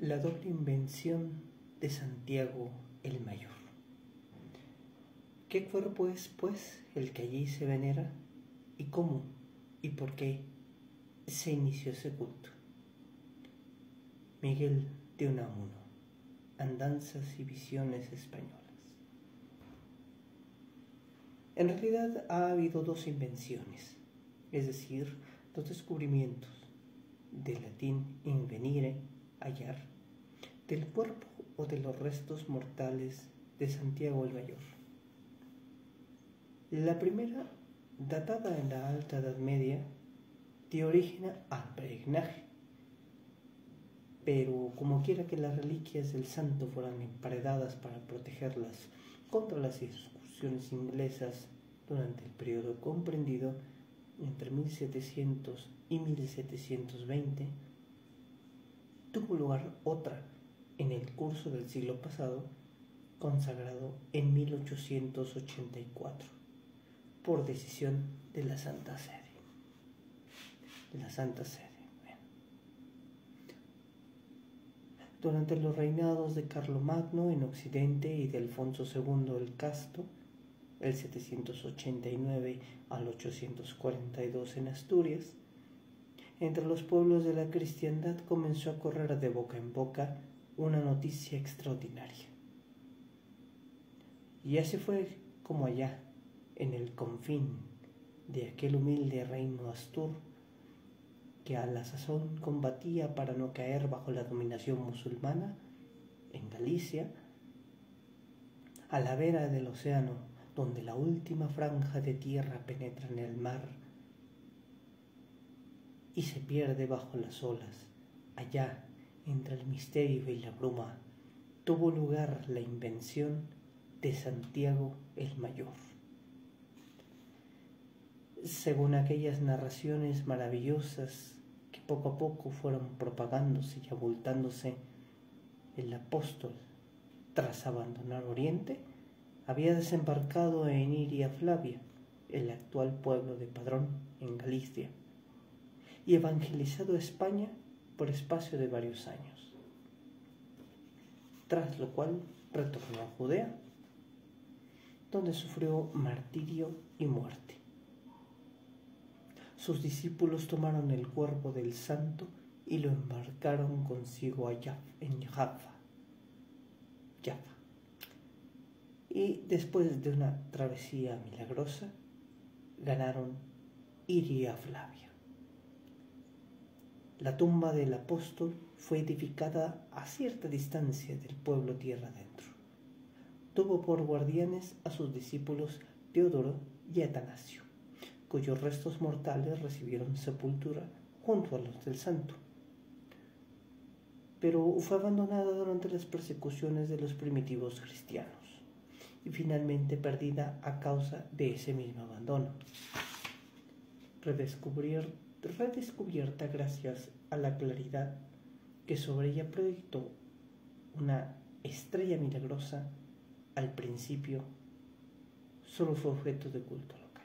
La doble invención de Santiago el Mayor. ¿Qué cuerpo es, pues, el que allí se venera? ¿Y cómo y por qué se inició ese culto? Miguel de Unamuno, Andanzas y Visiones Españolas. En realidad ha habido dos invenciones, es decir, dos descubrimientos, del latín invenire, hallar, del cuerpo o de los restos mortales de Santiago el Mayor. La primera, datada en la Alta Edad Media, dio origen al peregrinaje, pero como quiera que las reliquias del santo fueran emparedadas para protegerlas contra las incursiones inglesas durante el periodo comprendido entre 1700 y 1720, tuvo lugar otra en el curso del siglo pasado, consagrado en 1884 por decisión de la Santa Sede. Durante los reinados de Carlomagno en Occidente y de Alfonso II el Casto, el 789 al 842 en Asturias, entre los pueblos de la cristiandad comenzó a correr de boca en boca una noticia extraordinaria. Y así fue como allá, en el confín de aquel humilde reino astur, que a la sazón combatía para no caer bajo la dominación musulmana, en Galicia, a la vera del océano, donde la última franja de tierra penetra en el mar y se pierde bajo las olas, allá, entre el misterio y la bruma, tuvo lugar la invención de Santiago el Mayor. Según aquellas narraciones maravillosas que poco a poco fueron propagándose y abultándose, el apóstol, tras abandonar Oriente, había desembarcado en Iria Flavia, el actual pueblo de Padrón, en Galicia, y evangelizado España por espacio de varios años, tras lo cual retornó a Judea, donde sufrió martirio y muerte. Sus discípulos tomaron el cuerpo del santo y lo embarcaron consigo en Jaffa. Y después de una travesía milagrosa, ganaron Iria Flavia. La tumba del apóstol fue edificada a cierta distancia del pueblo tierra adentro. Tuvo por guardianes a sus discípulos Teodoro y Atanasio, cuyos restos mortales recibieron sepultura junto a los del santo. Pero fue abandonada durante las persecuciones de los primitivos cristianos y finalmente perdida a causa de ese mismo abandono. Redescubierta gracias a la claridad que sobre ella proyectó una estrella milagrosa, al principio solo fue objeto de culto local,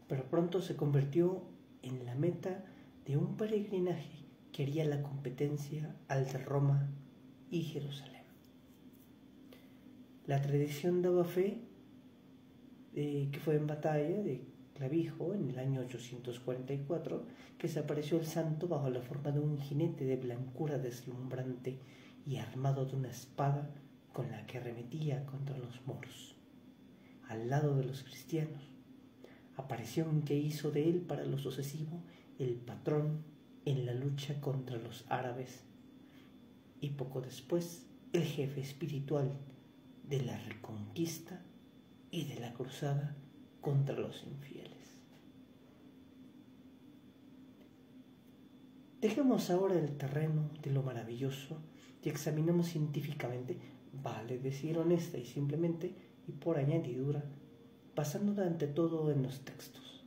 pero pronto se convirtió en la meta de un peregrinaje que haría la competencia al de Roma y Jerusalén. La tradición daba fe que fue en batalla de Clavijo, en el año 844, que se apareció el santo bajo la forma de un jinete de blancura deslumbrante y armado de una espada con la que arremetía contra los moros, al lado de los cristianos, aparición que hizo de él para lo sucesivo el patrón en la lucha contra los árabes y poco después el jefe espiritual de la reconquista y de la cruzada contra los infieles. Dejemos ahora el terreno de lo maravilloso y examinemos científicamente, vale decir honesta y simplemente, y por añadidura, basándonos ante todo en los textos,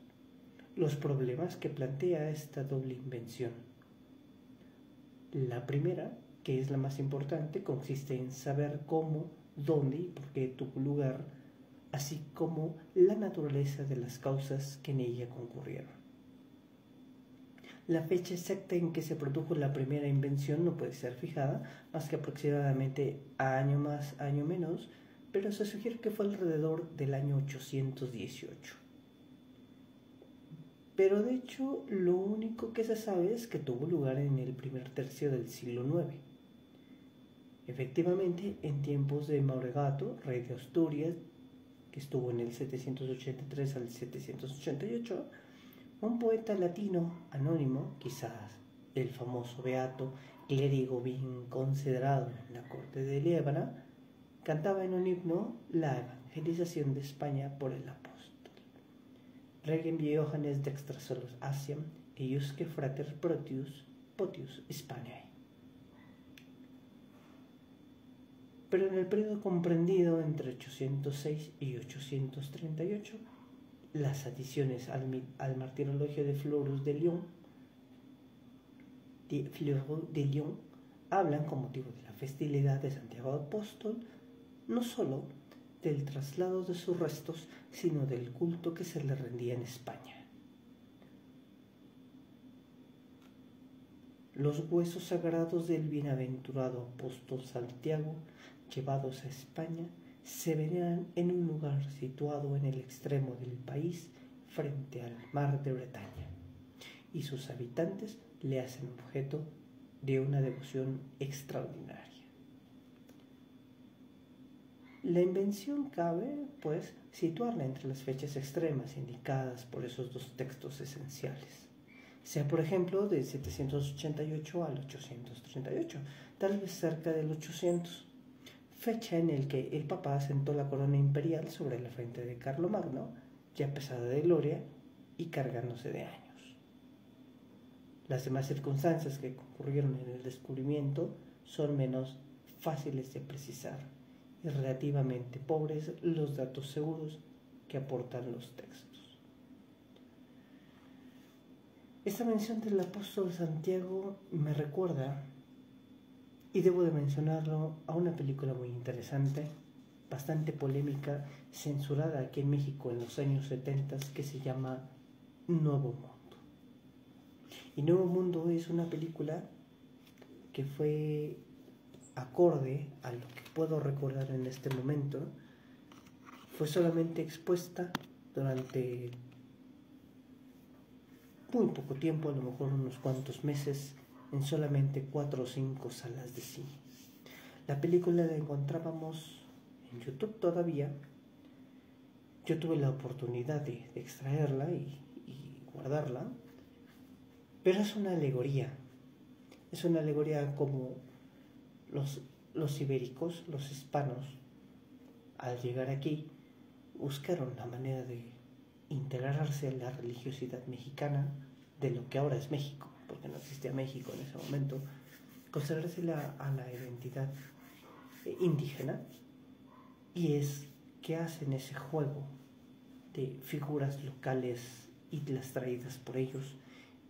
los problemas que plantea esta doble invención. La primera, que es la más importante, consiste en saber cómo, dónde y por qué tuvo lugar, así como la naturaleza de las causas que en ella concurrieron. La fecha exacta en que se produjo la primera invención no puede ser fijada, más que aproximadamente año más, año menos, pero se sugiere que fue alrededor del año 818. Pero de hecho, lo único que se sabe es que tuvo lugar en el primer tercio del siglo IX. Efectivamente, en tiempos de Mauregato, rey de Asturias, que estuvo en el 783 al 788, un poeta latino anónimo, quizás el famoso beato, clérigo bien considerado en la corte de Liébana, cantaba en un himno la evangelización de España por el apóstol. Regem Johannes dextra solos Asiam, eiusque frater potius Hispaniae. Pero en el periodo comprendido entre 806 y 838, las adiciones al martirologio de Florus de Lyon hablan con motivo de la festividad de Santiago Apóstol no solo del traslado de sus restos, sino del culto que se le rendía en España. Los huesos sagrados del bienaventurado apóstol Santiago, llevados a España, se veneran en un lugar situado en el extremo del país frente al mar de Bretaña, y sus habitantes le hacen objeto de una devoción extraordinaria. La invención cabe, pues, situarla entre las fechas extremas indicadas por esos dos textos esenciales, sea por ejemplo de 788 al 838, tal vez cerca del 800, fecha en el que el Papa asentó la corona imperial sobre la frente de Carlomagno, ya pesada de gloria y cargándose de años. Las demás circunstancias que concurrieron en el descubrimiento son menos fáciles de precisar y relativamente pobres los datos seguros que aportan los textos. Esta mención del apóstol Santiago me recuerda, y debo de mencionarlo, a una película muy interesante, bastante polémica, censurada aquí en México en los años 70, que se llama Nuevo Mundo. Y Nuevo Mundo es una película que fue acorde a lo que puedo recordar en este momento. Fue solamente expuesta durante muy poco tiempo, a lo mejor unos cuantos meses, en solamente 4 o 5 salas de cine. La película la encontrábamos en YouTube todavía. Yo tuve la oportunidad de extraerla y guardarla, pero es una alegoría como los ibéricos, los hispanos, al llegar aquí, buscaron la manera de integrarse a la religiosidad mexicana de lo que ahora es México, porque no existía México en ese momento, consagrarse a la identidad indígena, y es que hacen ese juego de figuras locales y las traídas por ellos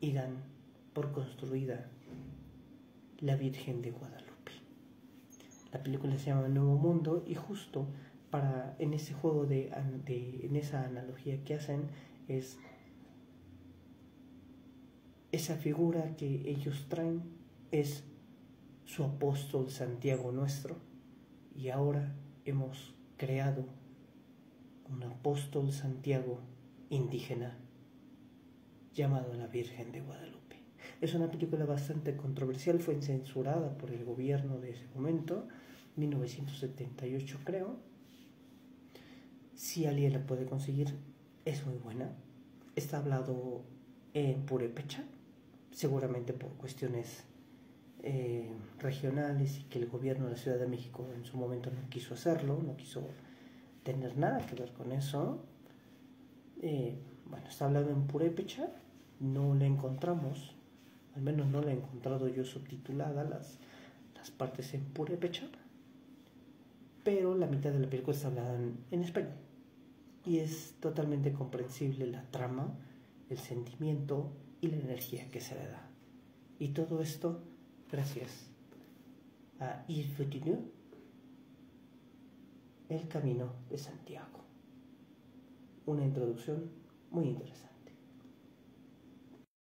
y dan por construida la Virgen de Guadalupe. La película se llama Nuevo Mundo, y justo en ese juego en esa analogía que hacen, es esa figura que ellos traen es su apóstol Santiago nuestro, y ahora hemos creado un apóstol Santiago indígena llamado la Virgen de Guadalupe. Es una película bastante controversial, fue censurada por el gobierno de ese momento, 1978 creo. Si alguien la puede conseguir, es muy buena. Está hablado en purépecha, seguramente por cuestiones regionales, y que el gobierno de la Ciudad de México en su momento no quiso hacerlo, no quiso tener nada que ver con eso. Bueno, está hablado en purépecha, no la encontramos, al menos no la he encontrado yo subtitulada, las partes en purépecha, pero la mitad de la película está hablada en español, y es totalmente comprensible la trama, el sentimiento y la energía que se le da. Y todo esto gracias a Il Feutineux, El Camino de Santiago. Una introducción muy interesante.